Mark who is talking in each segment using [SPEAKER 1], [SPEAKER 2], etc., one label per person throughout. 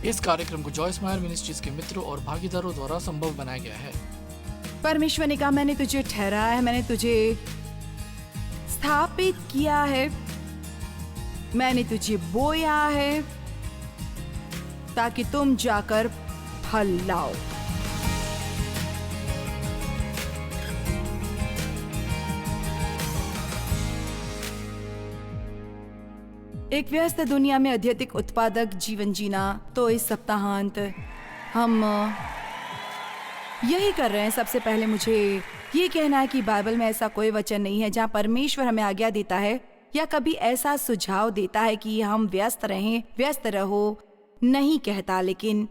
[SPEAKER 1] इस कार्यक्रम को जॉयस मायर मिनिस्ट्रीज के मित्रों और भागीदारों द्वारा संभव बनाया गया है।
[SPEAKER 2] परमेश्वर ने कहा, मैंने तुझे ठहराया है, मैंने तुझे स्थापित किया है, मैंने तुझे बोया है ताकि तुम जाकर फल लाओ। एक व्यस्त दुनिया में अत्यधिक उत्पादक जीवन जीना, तो इस सप्ताहांत हम यही कर रहे हैं। सबसे पहले मुझे ये कहना है कि बाइबल में ऐसा कोई वचन नहीं है जहाँ परमेश्वर हमें आज्ञा देता है या कभी ऐसा सुझाव देता है कि हम व्यस्त रहें, व्यस्त रहो नहीं कहता, लेकिन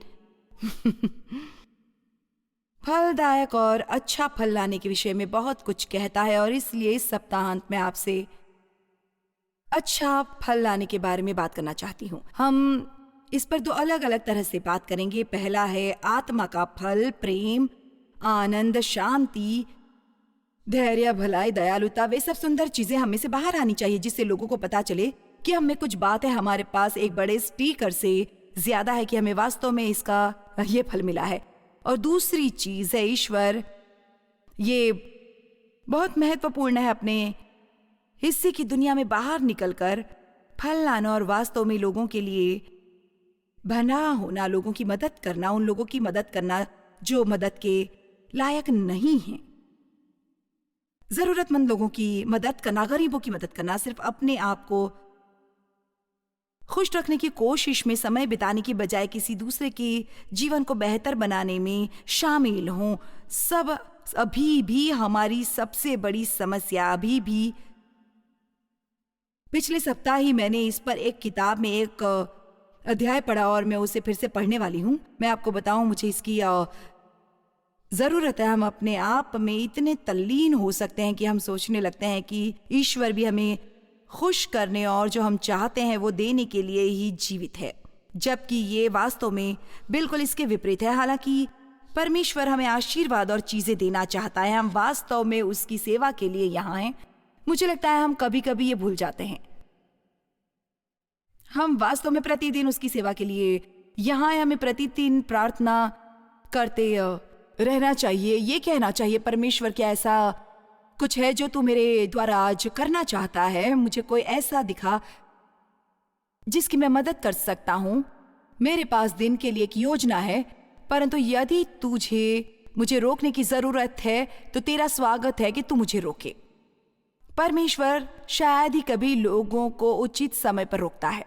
[SPEAKER 2] फलदायक और अच्छा फल लाने के विषय में बहुत कुछ कहता है। और इसलिए इस सप्ताहांत में आपसे अच्छा फल लाने के बारे में बात करना चाहती हूँ। हम इस पर दो अलग अलग तरह से बात करेंगे। पहला है आत्मा का फल, प्रेम, आनंद, शांति, धैर्य, भलाई, दयालुता। वे सब सुंदर चीजें हमें से बाहर आनी चाहिए जिससे लोगों को पता चले कि हम में कुछ बात है। हमारे पास एक बड़े स्पीकर से ज्यादा है कि हमें वास्तव में इसका ये फल मिला है। और दूसरी चीज है ईश्वर। ये बहुत महत्वपूर्ण है अपने हिस्से की दुनिया में बाहर निकलकर फल लाना और वास्तव में लोगों के लिए बना होना, लोगों की मदद करना, उन लोगों की मदद करना जो मदद के लायक नहीं हैं, जरूरतमंद लोगों की मदद करना, गरीबों की मदद करना, सिर्फ अपने आप को खुश रखने की कोशिश में समय बिताने की बजाय किसी दूसरे के जीवन को बेहतर बनाने में शामिल हों। सब अभी भी हमारी सबसे बड़ी समस्या अभी भी। पिछले सप्ताह ही मैंने इस पर एक किताब में एक अध्याय पढ़ा और मैं उसे फिर से पढ़ने वाली हूँ। मैं आपको बताऊं, मुझे इसकी जरूरत है। हम अपने आप में इतने तल्लीन हो सकते हैं कि हम सोचने लगते हैं कि ईश्वर भी हमें खुश करने और जो हम चाहते हैं वो देने के लिए ही जीवित है, जबकि ये वास्तव में बिल्कुल इसके विपरीत है। हालांकि परमेश्वर हमें आशीर्वाद और चीजें देना चाहता है, हम वास्तव में उसकी सेवा के लिए यहाँ हैं। मुझे लगता है हम कभी कभी ये भूल जाते हैं। हम वास्तव में प्रतिदिन उसकी सेवा के लिए यहाँ हैं। हमें प्रतिदिन प्रार्थना करते रहना चाहिए, ये कहना चाहिए, परमेश्वर क्या ऐसा कुछ है जो तू मेरे द्वारा आज करना चाहता है? मुझे कोई ऐसा दिखा जिसकी मैं मदद कर सकता हूँ। मेरे पास दिन के लिए एक योजना है, परंतु यदि तुझे मुझे रोकने की जरूरत है तो तेरा स्वागत है कि तू मुझे रोके। परमेश्वर शायद ही कभी लोगों को उचित समय पर रोकता है।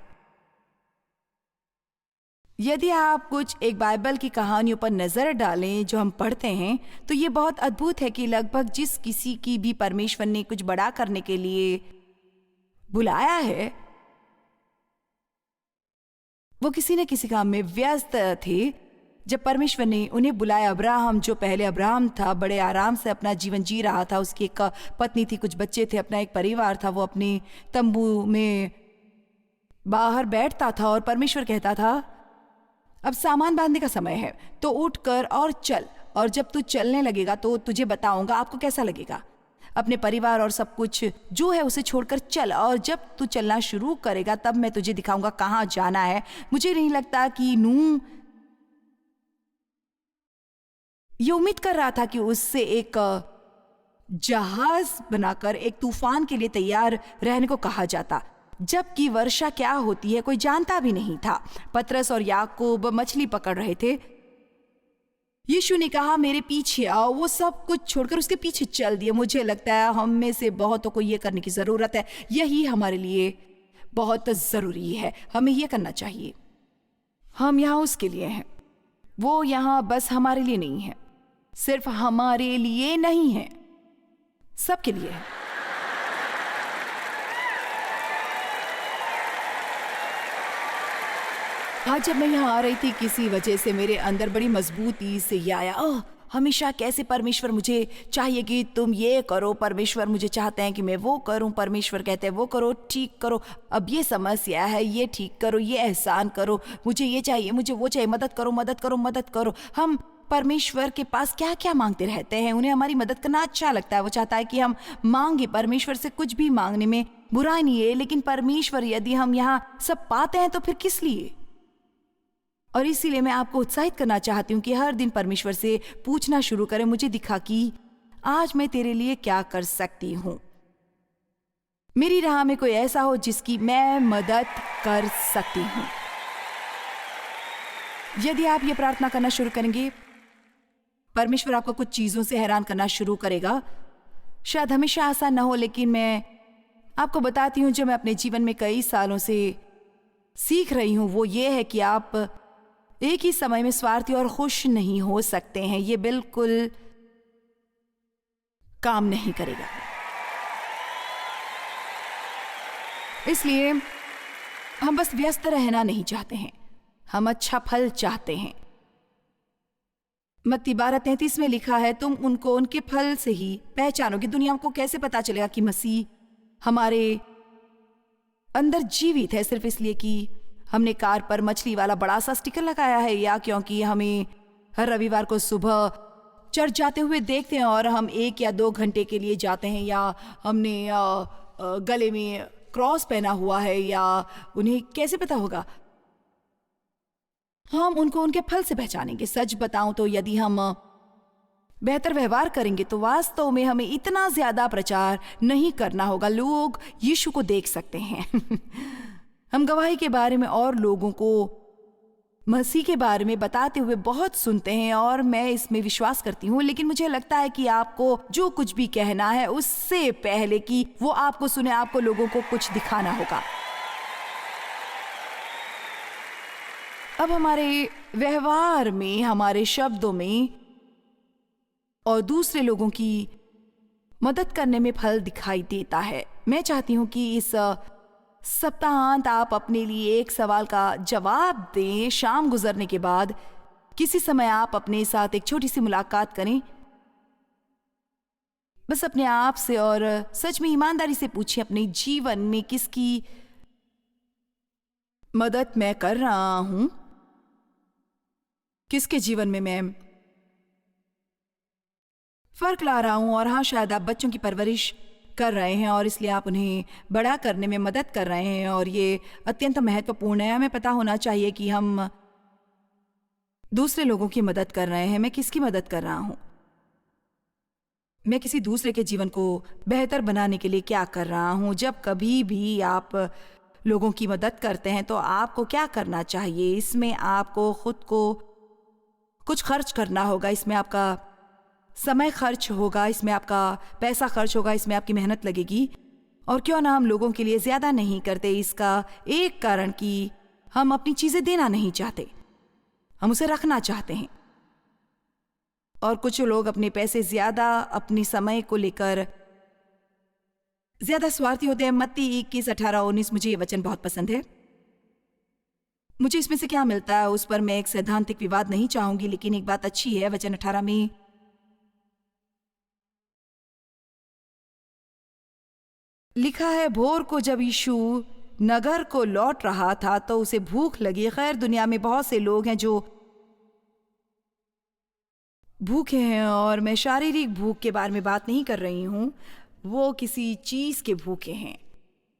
[SPEAKER 2] यदि आप कुछ एक बाइबल की कहानियों पर नजर डालें जो हम पढ़ते हैं, तो ये बहुत अद्भुत है कि लगभग जिस किसी की भी परमेश्वर ने कुछ बड़ा करने के लिए बुलाया है, वो किसी न किसी काम में व्यस्त थे। जब परमेश्वर ने उन्हें बुलाया, अब्राहम, जो पहले अब्राहम था, बड़े आराम से अपना जीवन जी रहा था। उसकी एक पत्नी थी, कुछ बच्चे थे, अपना एक परिवार था। वो अपने तंबू में बाहर बैठता था और परमेश्वर कहता था, अब सामान बांधने का समय है, तो उठकर और चल, और जब तू चलने लगेगा तो तुझे बताऊंगा आपको कैसा लगेगा। अपने परिवार और सब कुछ जो है उसे छोड़कर चल, और जब तू चलना शुरू करेगा तब मैं तुझे दिखाऊंगा कहाँ जाना है। मुझे नहीं लगता कि नूह ये उम्मीद कर रहा था कि उससे एक जहाज बनाकर एक तूफान के लिए तैयार रहने को कहा जाता, जबकि वर्षा क्या होती है कोई जानता भी नहीं था। पतरस और याकूब मछली पकड़ रहे थे। यीशु ने कहा, मेरे पीछे आओ। वो सब कुछ छोड़कर उसके पीछे चल दिए। मुझे लगता है हम में से बहुतों को ये करने की जरूरत है। यही हमारे लिए बहुत जरूरी है। हमें ये करना चाहिए। हम यहाँ उसके लिए हैं, वो यहाँ बस हमारे लिए नहीं है, सिर्फ हमारे लिए नहीं है, सबके लिए है। आज जब मैं यहाँ आ रही थी, किसी वजह से मेरे अंदर बड़ी मजबूती से ये आया, हमेशा कैसे परमेश्वर मुझे चाहिए कि तुम ये करो, परमेश्वर मुझे चाहते हैं कि मैं वो करूं, परमेश्वर कहते हैं वो करो, ठीक करो, अब ये समस्या है, ये ठीक करो, ये एहसान करो, मुझे ये चाहिए, मुझे वो चाहिए, मदद करो, मदद करो, मदद करो। हम परमेश्वर के पास क्या क्या मांगते रहते हैं। उन्हें हमारी मदद करना अच्छा लगता है। वो चाहता है कि हम मांगे। परमेश्वर से कुछ भी मांगने में बुराई नहीं है, लेकिन परमेश्वर यदि हम यहाँ सब पाते हैं तो फिर किस लिए? और इसीलिए मैं आपको उत्साहित करना चाहती हूँ कि हर दिन परमेश्वर से पूछना शुरू करें, मुझे दिखा कि आज मैं तेरे लिए क्या कर सकती हूँ। मेरी राह में कोई ऐसा हो जिसकी मैं मदद कर सकती हूँ। यदि आप ये प्रार्थना करना शुरू करेंगे, परमेश्वर आपको कुछ चीजों से हैरान करना शुरू करेगा। शायद हमेशा आसान ना हो, लेकिन मैं आपको बताती हूँ जो मैं अपने जीवन में कई सालों से सीख रही हूँ वो ये है कि आप एक ही समय में स्वार्थी और खुश नहीं हो सकते हैं। ये बिल्कुल काम नहीं करेगा। इसलिए हम बस व्यस्त रहना नहीं चाहते हैं, हम अच्छा फल चाहते हैं। मत्ती 12:33 में लिखा है, तुम उनको उनके फल से ही पहचानोगे। दुनिया को कैसे पता चलेगा कि मसीह हमारे अंदर जीवित है? सिर्फ इसलिए कि हमने कार पर मछली वाला बड़ा सा स्टिकर लगाया है, या क्योंकि हमें हर रविवार को सुबह चर्च जाते हुए देखते हैं और हम 1 या 2 घंटे के लिए जाते हैं, या हमने गले में क्रॉस पहना हुआ है, या उन्हें कैसे पता होगा? हम उनको उनके फल से पहचानेंगे। सच बताऊं तो यदि हम बेहतर व्यवहार करेंगे तो वास्तव में हमें इतना ज्यादा प्रचार नहीं करना होगा। लोग यीशु को देख सकते हैं। हम गवाही के बारे में और लोगों को मसीह के बारे में बताते हुए बहुत सुनते हैं और मैं इसमें विश्वास करती हूँ, लेकिन मुझे लगता है कि आपको जो कुछ भी कहना है उससे पहले कि वो आपको सुने, आपको लोगों को कुछ दिखाना होगा। अब हमारे व्यवहार में, हमारे शब्दों में और दूसरे लोगों की मदद करने में फल दिखाई देता है। मैं चाहती हूं कि इस सप्ताहांत आप अपने लिए एक सवाल का जवाब दें। शाम गुजरने के बाद किसी समय आप अपने साथ एक छोटी सी मुलाकात करें, बस अपने आप से, और सच में ईमानदारी से पूछें अपने जीवन में किसकी मदद मैं कर रहा हूं, किसके जीवन में मैं फर्क ला रहा हूं। और हाँ, शायद आप बच्चों की परवरिश कर रहे हैं और इसलिए आप उन्हें बड़ा करने में मदद कर रहे हैं, और ये अत्यंत महत्वपूर्ण है। हमें पता होना चाहिए कि हम दूसरे लोगों की मदद कर रहे हैं। मैं किसकी मदद कर रहा हूं? मैं किसी दूसरे के जीवन को बेहतर बनाने के लिए क्या कर रहा हूं? जब कभी भी आप लोगों की मदद करते हैं तो आपको क्या करना चाहिए? इसमें आपको खुद को कुछ खर्च करना होगा, इसमें आपका समय खर्च होगा, इसमें आपका पैसा खर्च होगा, इसमें आपकी मेहनत लगेगी। और क्यों ना हम लोगों के लिए ज्यादा नहीं करते, इसका एक कारण कि हम अपनी चीजें देना नहीं चाहते, हम उसे रखना चाहते हैं। और कुछ लोग अपने पैसे ज्यादा, अपने समय को लेकर ज्यादा स्वार्थी होते हैं। मत्ती 21:18-19, मुझे ये वचन बहुत पसंद है। मुझे इसमें से क्या मिलता है उस पर मैं एक सैद्धांतिक विवाद नहीं चाहूंगी, लेकिन एक बात अच्छी है। वचन 18 में लिखा है, भोर को जब यीशु नगर को लौट रहा था तो उसे भूख लगी। खैर, दुनिया में बहुत से लोग हैं जो भूखे हैं, और मैं शारीरिक भूख के बारे में बात नहीं कर रही हूं। वो किसी चीज के भूखे हैं।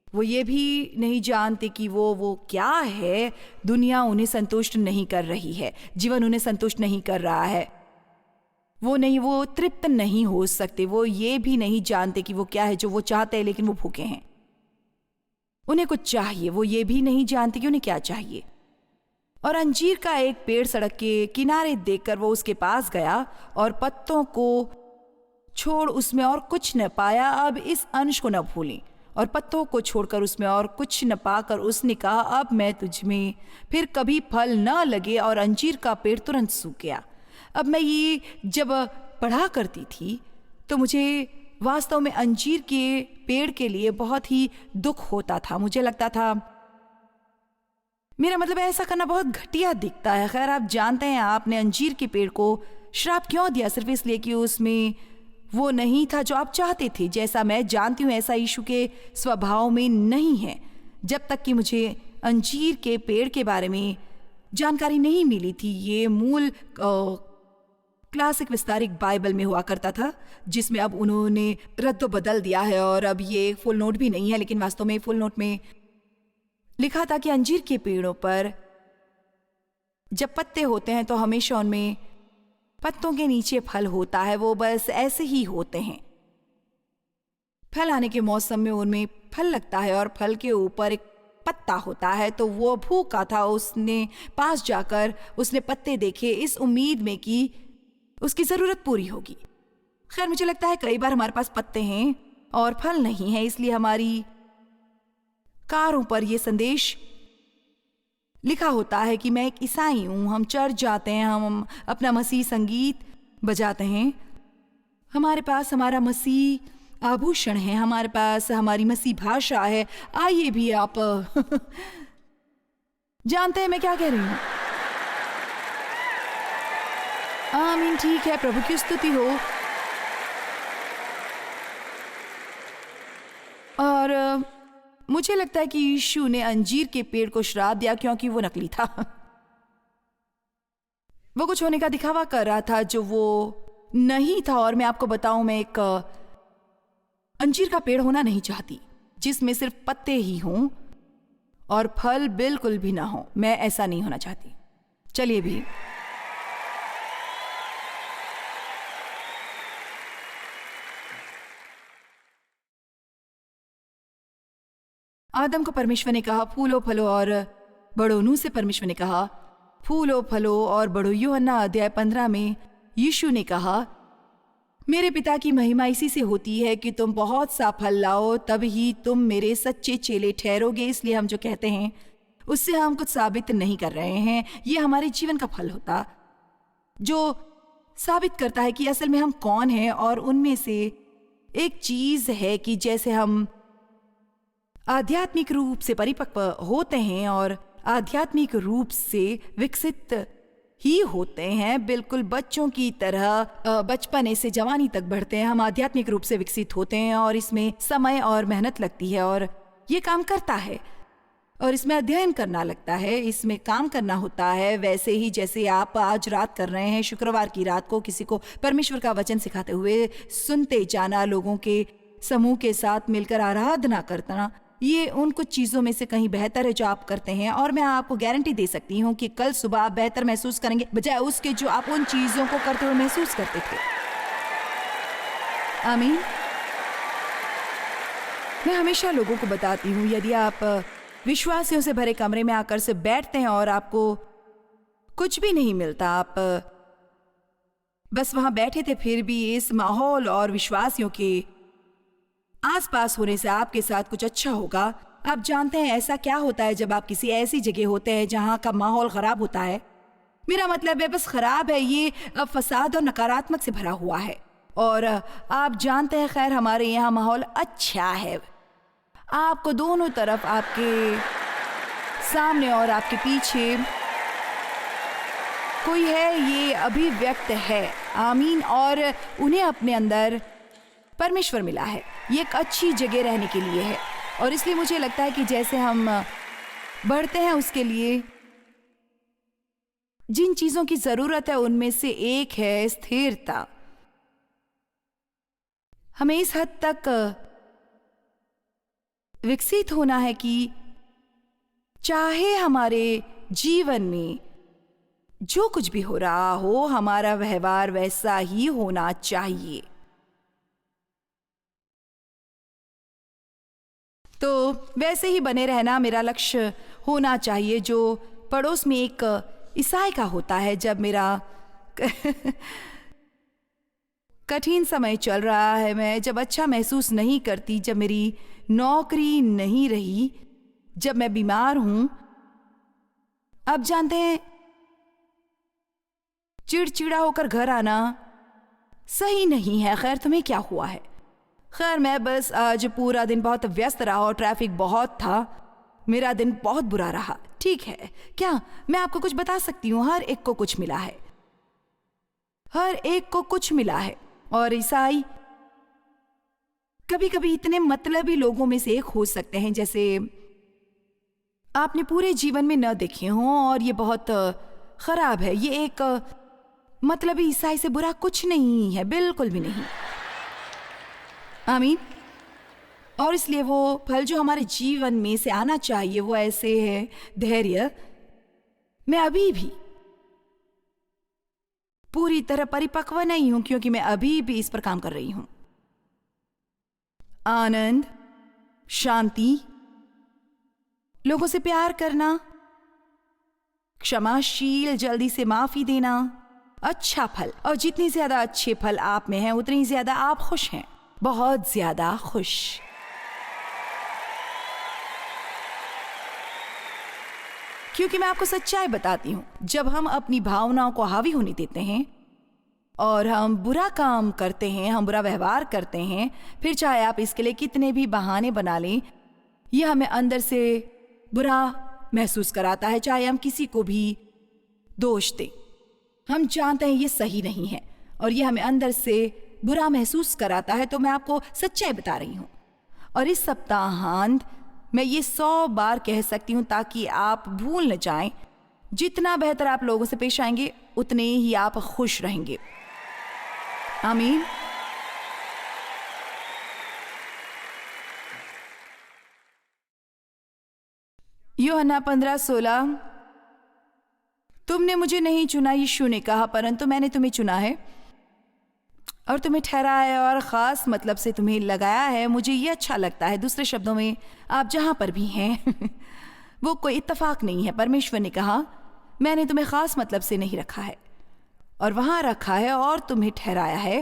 [SPEAKER 2] वो ये भी नहीं जानते कि वो क्या है। दुनिया उन्हें संतुष्ट नहीं कर रही है, जीवन उन्हें संतुष्ट नहीं कर रहा है। वो तृप्त नहीं हो सकते। वो ये भी नहीं जानते कि वो क्या है जो वो चाहते हैं, लेकिन वो भूखे हैं, उन्हें कुछ चाहिए। वो ये भी नहीं जानते कि उन्हें क्या चाहिए। और अंजीर का एक पेड़ सड़क के किनारे देखकर वो उसके पास गया और पत्तों को छोड़ उसमें और कुछ न पाया। अब इस अंश को न भूलें। और पत्तों को छोड़कर उसमें और कुछ न पाकर उसने कहा, अब मैं तुझमें फिर कभी फल न लगे। और अंजीर का पेड़ तुरंत सूख गया। अब मैं ये जब पढ़ा करती थी तो मुझे वास्तव में अंजीर के पेड़ के लिए बहुत ही दुख होता था। मुझे लगता था, मेरा मतलब ऐसा करना बहुत घटिया दिखता है। खैर, आप जानते हैं, आपने अंजीर के पेड़ को श्राप क्यों दिया? सिर्फ इसलिए कि उसमें वो नहीं था जो आप चाहते थे। जैसा मैं जानती हूँ, ऐसा यीशु के स्वभाव में नहीं है। जब तक कि मुझे अंजीर के पेड़ के बारे में जानकारी नहीं मिली थी, ये मूल क्लासिक विस्तारिक बाइबल में हुआ करता था, जिसमें अब उन्होंने रद्द बदल दिया है। और अब ये फुल नोट भी नहीं है, लेकिन वास्तव में फुल नोट में लिखा था कि अंजीर के पेड़ों पर जब पत्ते होते हैं तो हमेशा उनमें पत्तों के नीचे फल होता है, वो बस ऐसे ही होते हैं। फल आने के मौसम में उनमें फल लगता है और फल के ऊपर एक पत्ता होता है। तो वो भूखा था, उसने पास जाकर उसने पत्ते देखे इस उम्मीद में कि उसकी जरूरत पूरी होगी। खैर, मुझे लगता है कई बार हमारे पास पत्ते हैं और फल नहीं है, इसलिए हमारी कारों पर यह संदेश लिखा होता है कि मैं एक ईसाई हूं। हम चर्च जाते हैं, हम अपना मसीह संगीत बजाते हैं, हमारे पास हमारा मसीह आभूषण है, हमारे पास हमारी मसीह भाषा है। आइए भी आप जानते हैं मैं क्या कह रही हूं। आमीन, ठीक है, प्रभु की स्तुति हो। और मुझे लगता है कि यीशु ने अंजीर के पेड़ को श्राप दिया क्योंकि वो नकली था। वो कुछ होने का दिखावा कर रहा था जो वो नहीं था। और मैं आपको बताऊं, मैं एक अंजीर का पेड़ होना नहीं चाहती जिसमें सिर्फ पत्ते ही हों और फल बिल्कुल भी ना हो। मैं ऐसा नहीं होना चाहती। चलिए भी, आदम को परमेश्वर ने कहा फूलो फलो और बढ़ो। नूह से परमेश्वर ने कहा फूलो फलो और बढ़ो। यूहन्ना अध्याय 15 में यीशु ने कहा मेरे पिता की महिमा इसी से होती है कि तुम बहुत सा फल लाओ, तब ही तुम मेरे सच्चे चेले ठहरोगे। इसलिए हम जो कहते हैं उससे हम कुछ साबित नहीं कर रहे हैं, ये हमारे जीवन का फल होता जो साबित करता है कि असल में हम कौन हैं। और उनमें से एक चीज है कि जैसे हम आध्यात्मिक रूप से परिपक्व होते हैं और आध्यात्मिक रूप से विकसित ही होते हैं, बिल्कुल बच्चों की तरह बचपने से जवानी तक बढ़ते हैं, हम आध्यात्मिक रूप से विकसित होते हैं। और इसमें समय और मेहनत लगती है और ये काम करता है और इसमें अध्ययन करना लगता है, इसमें काम करना होता है। वैसे ही जैसे आप आज रात कर रहे हैं, शुक्रवार की रात को किसी को परमेश्वर का वचन सिखाते हुए सुनते जाना, लोगों के समूह के साथ मिलकर आराधना करना, ये उन कुछ चीजों में से कहीं बेहतर है जो आप करते हैं। और मैं आपको गारंटी दे सकती हूँ कि कल सुबह आप बेहतर महसूस करेंगे बजाय उसके जो आप उन चीजों को करते हुए महसूस करते थे। आमीन। मैं हमेशा लोगों को बताती हूँ, यदि आप विश्वासियों से भरे कमरे में आकर से बैठते हैं और आपको कुछ भी नहीं मिलता, आप बस वहां बैठे थे, फिर भी इस माहौल और विश्वासियों के आसपास होने से आपके साथ कुछ अच्छा होगा। आप जानते हैं ऐसा क्या होता है जब आप किसी ऐसी जगह होते हैं जहां का माहौल खराब होता है। मेरा मतलब है बस खराब है, ये फसाद और नकारात्मक से भरा हुआ है। और आप जानते हैं, खैर हमारे यहाँ माहौल अच्छा है। आपको दोनों तरफ, आपके सामने और आपके पीछे कोई है, ये अभिव्यक्त है। आमीन। और उन्हें अपने अंदर परमेश्वर मिला है। ये एक अच्छी जगह रहने के लिए है। और इसलिए मुझे लगता है कि जैसे हम बढ़ते हैं, उसके लिए जिन चीजों की जरूरत है उनमें से एक है स्थिरता। हमें इस हद तक विकसित होना है कि चाहे हमारे जीवन में जो कुछ भी हो रहा हो, हमारा व्यवहार वैसा ही होना चाहिए। तो वैसे ही बने रहना मेरा लक्ष्य होना चाहिए जो पड़ोस में एक ईसाई का होता है। जब मेरा कठिन समय चल रहा है, मैं जब अच्छा महसूस नहीं करती, जब मेरी नौकरी नहीं रही, जब मैं बीमार हूं, आप जानते हैं चिड़चिड़ा होकर घर आना सही नहीं है। खैर, तुम्हें क्या हुआ है? खैर, मैं बस आज पूरा दिन बहुत व्यस्त रहा और ट्रैफिक बहुत था। मेरा दिन बहुत बुरा रहा। ठीक है, क्या मैं आपको कुछ बता सकती हूँ? हर एक को कुछ मिला है, हर एक को कुछ मिला है। और ईसाई कभी कभी इतने मतलबी लोगों में से एक हो सकते हैं जैसे आपने पूरे जीवन में न देखे हों, और ये बहुत खराब है। ये एक मतलबी ईसाई से बुरा कुछ नहीं है, बिल्कुल भी नहीं। आमीन। और इसलिए वो फल जो हमारे जीवन में से आना चाहिए वो ऐसे है धैर्य। मैं अभी भी पूरी तरह परिपक्व नहीं हूं क्योंकि मैं अभी भी इस पर काम कर रही हूं। आनंद, शांति, लोगों से प्यार करना, क्षमाशील, जल्दी से माफी देना, अच्छा फल। और जितनी ज्यादा अच्छे फल आप में हैं उतनी ज्यादा आप खुश हैं, बहुत ज्यादा खुश। क्योंकि मैं आपको सच्चाई बताती हूं, जब हम अपनी भावनाओं को हावी होने देते हैं और हम बुरा काम करते हैं, हम बुरा व्यवहार करते हैं, फिर चाहे आप इसके लिए कितने भी बहाने बना लें, यह हमें अंदर से बुरा महसूस कराता है। चाहे हम किसी को भी दोष दें, हम जानते हैं ये सही नहीं है और ये हमें अंदर से बुरा महसूस कराता है। तो मैं आपको सच्चाई बता रही हूं और इस सप्ताहांत मैं ये 100 बार कह सकती हूं ताकि आप भूल न जाएं। जितना बेहतर आप लोगों से पेश आएंगे उतने ही आप खुश रहेंगे। आमीन। यूहन्ना 15:16, तुमने मुझे नहीं चुना, यीशु ने कहा, परंतु मैंने तुम्हें चुना है और तुम्हें ठहराया है और ख़ास मतलब से तुम्हें लगाया है। मुझे ये अच्छा लगता है। दूसरे शब्दों में, आप जहाँ पर भी हैं वो कोई इत्तेफाक नहीं है। परमेश्वर ने कहा, मैंने तुम्हें ख़ास मतलब से नहीं रखा है और वहाँ रखा है और तुम्हें ठहराया है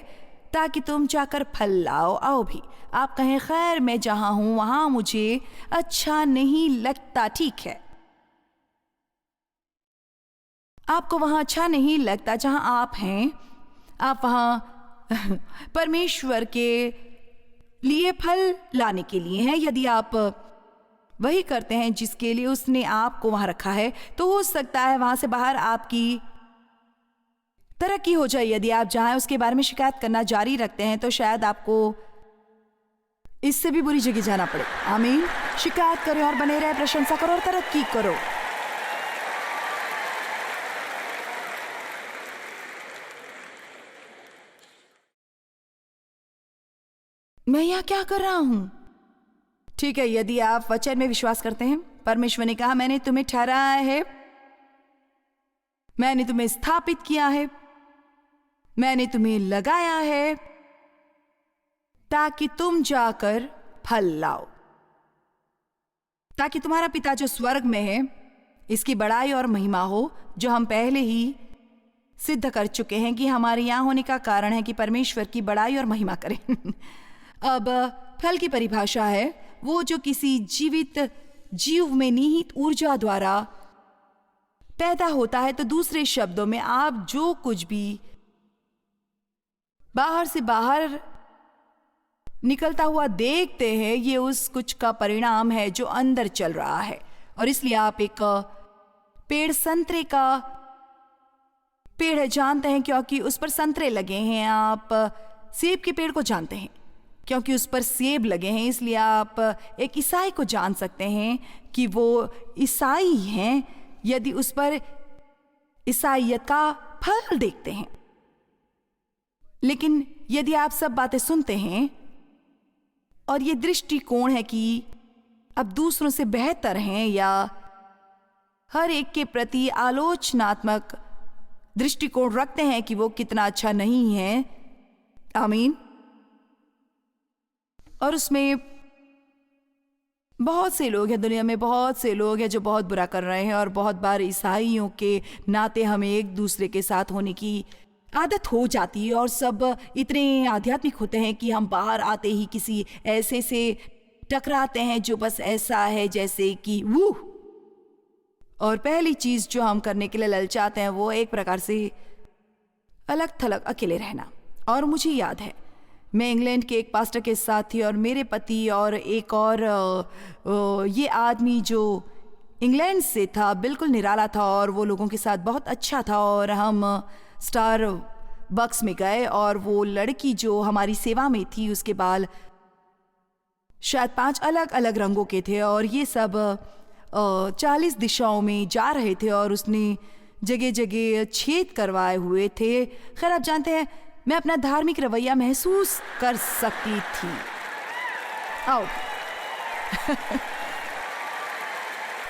[SPEAKER 2] ताकि तुम जाकर फल लाओ। आओ भी, आप कहें, खैर मैं जहाँ हूँ वहाँ मुझे अच्छा नहीं लगता। ठीक है, आपको वहाँ अच्छा नहीं लगता जहाँ आप हैं, आप वहाँ परमेश्वर के लिए फल लाने के लिए हैं। यदि आप वही करते हैं जिसके लिए उसने आपको वहां रखा है, तो हो सकता है वहां से बाहर आपकी तरक्की हो जाए। यदि आप जहां उसके बारे में शिकायत करना जारी रखते हैं तो शायद आपको इससे भी बुरी जगह जाना पड़े। आमीन। शिकायत करो और बने रहे, प्रशंसा करो और तरक्की करो। मैं यहाँ क्या कर रहा हूं? ठीक है, यदि आप वचन में विश्वास करते हैं, परमेश्वर ने कहा, मैंने तुम्हें ठहराया है, मैंने तुम्हें स्थापित किया है, मैंने तुम्हें लगाया है ताकि तुम जाकर फल लाओ, ताकि तुम्हारा पिता जो स्वर्ग में है इसकी बड़ाई और महिमा हो, जो हम पहले ही सिद्ध कर चुके हैं कि हमारे यहाँ होने का कारण है कि परमेश्वर की बड़ाई और महिमा करें। अब फल की परिभाषा है वो जो किसी जीवित जीव में निहित ऊर्जा द्वारा पैदा होता है। तो दूसरे शब्दों में, आप जो कुछ भी बाहर से बाहर निकलता हुआ देखते हैं, ये उस कुछ का परिणाम है जो अंदर चल रहा है। और इसलिए आप एक पेड़, संतरे का पेड़ है, जानते हैं क्योंकि उस पर संतरे लगे हैं। आप सेब के पेड़ को जानते हैं क्योंकि उस पर सेब लगे हैं। इसलिए आप एक ईसाई को जान सकते हैं कि वो ईसाई हैं यदि उस पर ईसाईयत का फल देखते हैं। लेकिन यदि आप सब बातें सुनते हैं और ये दृष्टिकोण है कि अब दूसरों से बेहतर हैं या हर एक के प्रति आलोचनात्मक दृष्टिकोण रखते हैं कि वो कितना अच्छा नहीं है, आमीन, और उसमें बहुत से लोग हैं, दुनिया में बहुत से लोग हैं जो बहुत बुरा कर रहे हैं। और बहुत बार ईसाइयों के नाते हमें एक दूसरे के साथ होने की आदत हो जाती है और सब इतने आध्यात्मिक होते हैं कि हम बाहर आते ही किसी ऐसे से टकराते हैं जो बस ऐसा है जैसे कि वो। और पहली चीज जो हम करने के लिए ललचाते हैं वो एक प्रकार से अलग थलग अकेले रहना। और मुझे याद है, मैं इंग्लैंड के एक पास्टर के साथ थी और मेरे पति और एक और ये आदमी जो इंग्लैंड से था, बिल्कुल निराला था और वो लोगों के साथ बहुत अच्छा था। और हम स्टार बक्स में गए और वो लड़की जो हमारी सेवा में थी उसके बाल शायद 5 अलग अलग रंगों के थे और ये सब 40 दिशाओं में जा रहे थे और उसने जगह जगह छेद करवाए हुए थे। खैर, आप जानते हैं, मैं अपना धार्मिक रवैया महसूस कर सकती थी। आओ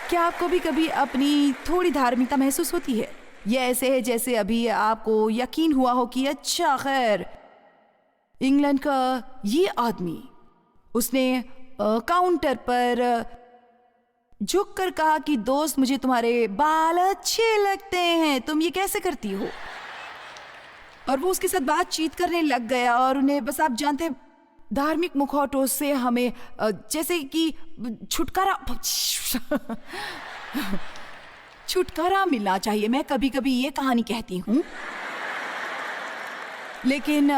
[SPEAKER 2] क्या आपको भी कभी अपनी थोड़ी धार्मिकता महसूस होती है? ये ऐसे है जैसे अभी आपको यकीन हुआ हो कि अच्छा खैर इंग्लैंड का ये आदमी, उसने काउंटर पर झुक कर कहा कि दोस्त मुझे तुम्हारे बाल अच्छे लगते हैं, तुम ये कैसे करती हो? और वो उसके साथ बातचीत करने लग गया और उन्हें बस आप जानते हैं धार्मिक मुखौटों से हमें जैसे कि छुटकारा मिलना चाहिए। मैं कभी कभी ये कहानी कहती हूँ, लेकिन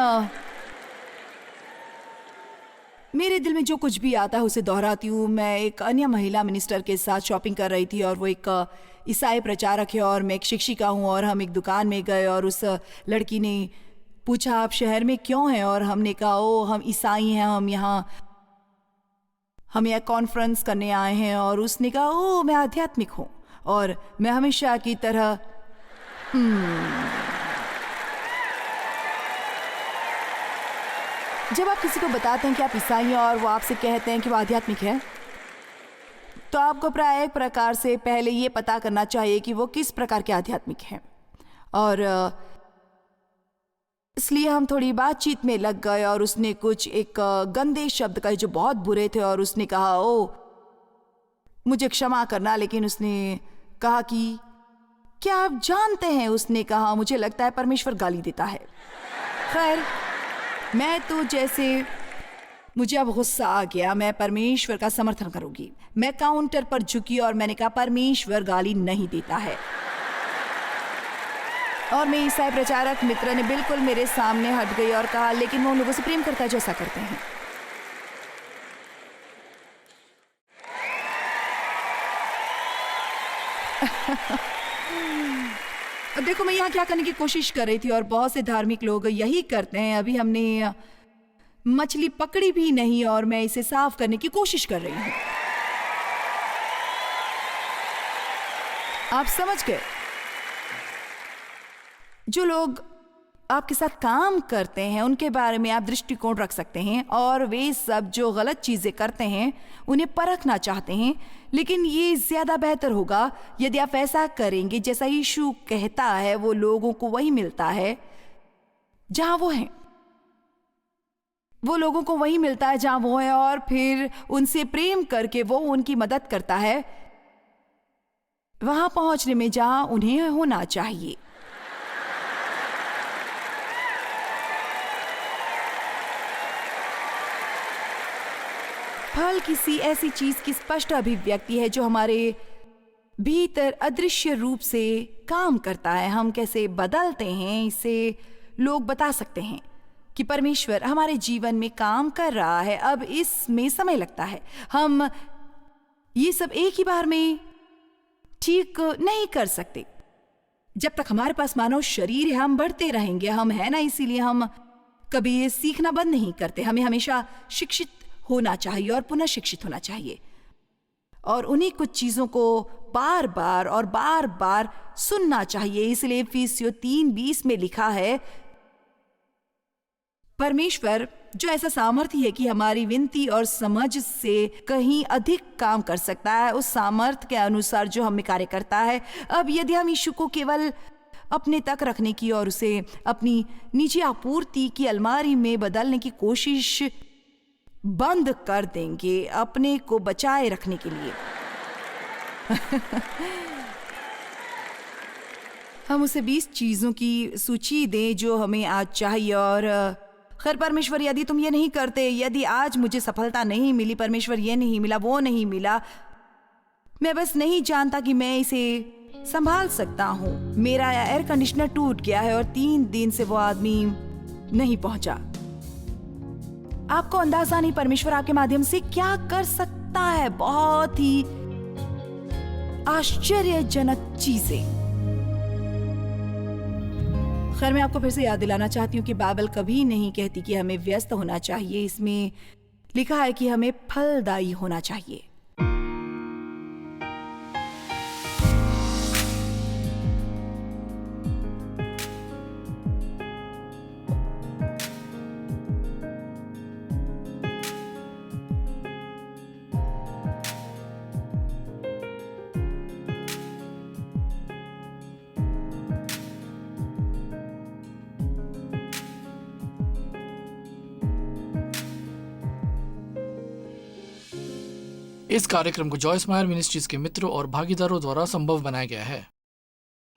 [SPEAKER 2] मेरे दिल में जो कुछ भी आता है उसे दोहराती हूँ। मैं एक अन्य महिला मिनिस्टर के साथ शॉपिंग कर रही थी और वो एक ईसाई प्रचारक है और मैं एक शिक्षिका हूँ, और हम एक दुकान में गए और उस लड़की ने पूछा आप शहर में क्यों हैं, और हमने कहा ओ हम ईसाई हैं, हम यहाँ कॉन्फ्रेंस करने आए हैं। और उसने कहा ओ मैं आध्यात्मिक हूँ, और मैं हमेशा की तरह जब आप किसी को बताते हैं कि आप ईसाई हैं और वो आपसे कहते हैं कि वो आध्यात्मिक है, तो आपको प्राय एक प्रकार से पहले ये पता करना चाहिए कि वो किस प्रकार के आध्यात्मिक हैं। और इसलिए हम थोड़ी बातचीत में लग गए और उसने कुछ एक गंदे शब्द कहे जो बहुत बुरे थे, और उसने कहा ओ मुझे क्षमा करना, लेकिन उसने कहा कि क्या आप जानते हैं, उसने कहा मुझे लगता है परमेश्वर गाली देता है। खैर मैं तो जैसे मुझे अब गुस्सा आ गया, मैं परमेश्वर का समर्थन करूंगी। मैं काउंटर पर झुकी और मैंने कहा परमेश्वर गाली नहीं देता है। और मेरी ईसाई प्रचारक मित्र ने बिल्कुल मेरे सामने हट गई और कहा लेकिन वो उन लोगों से प्रेम करता है जो ऐसा करते हैं। अब देखो मैं यहाँ क्या करने की कोशिश कर रही थी, और बहुत से धार्मिक लोग यही करते हैं। अभी हमने मछली पकड़ी भी नहीं और मैं इसे साफ करने की कोशिश कर रही हूँ। आप समझ गए? जो लोग आपके साथ काम करते हैं उनके बारे में आप दृष्टिकोण रख सकते हैं, और वे सब जो गलत चीजें करते हैं उन्हें परखना चाहते हैं। लेकिन ये ज्यादा बेहतर होगा यदि आप ऐसा करेंगे जैसा यीशु कहता है, वो लोगों को वही मिलता है जहां वो हैं। वो लोगों को वही मिलता है जहां वो है, और फिर उनसे प्रेम करके वो उनकी मदद करता है वहां पहुंचने में जहां उन्हें होना चाहिए। फल किसी ऐसी चीज की स्पष्ट अभिव्यक्ति है जो हमारे भीतर अदृश्य रूप से काम करता है। हम कैसे बदलते हैं इसे लोग बता सकते हैं कि परमेश्वर हमारे जीवन में काम कर रहा है। अब इसमें समय लगता है, हम ये सब एक ही बार में ठीक नहीं कर सकते। जब तक हमारे पास मानव शरीर है हम बढ़ते रहेंगे, हम है ना, इसीलिए हम कभी ये सीखना बंद नहीं करते। हमें हमेशा शिक्षित होना चाहिए और पुनः शिक्षित होना चाहिए, और उन्हीं कुछ चीजों को बार बार सुनना चाहिए। इसलिए इफिसियों 3:20 में लिखा है परमेश्वर जो ऐसा सामर्थ्य है कि हमारी विनती और समझ से कहीं अधिक काम कर सकता है, उस सामर्थ्य के अनुसार जो हमें कार्य करता है। अब यदि हम यीशु को केवल अपने तक रखने की और उसे अपनी निजी आपूर्ति की अलमारी में बदलने की कोशिश बंद कर देंगे अपने को बचाए रखने के लिए हम उसे 20 चीजों की सूची दें जो हमें आज चाहिए। और खैर परमेश्वर यदि तुम ये नहीं करते, यदि आज मुझे सफलता नहीं मिली, परमेश्वर ये नहीं मिला, वो नहीं मिला, मैं बस नहीं जानता कि मैं इसे संभाल सकता हूँ। मेरा एयर कंडीशनर टूट गया है और 3 दिन से वो आदमी नहीं पहुंचा। आपको अंदाजा नहीं परमेश्वर आपके माध्यम से क्या कर सकता है, बहुत ही आश्चर्यजनक चीजें। खैर मैं आपको फिर से याद दिलाना चाहती हूँ कि बाइबल कभी नहीं कहती कि हमें व्यस्त होना चाहिए। इसमें लिखा है कि हमें फलदायी होना चाहिए।
[SPEAKER 1] इस कार्यक्रम को जॉयस मायर मिनिस्ट्रीज के मित्रों और भागीदारों द्वारा संभव बनाया गया है।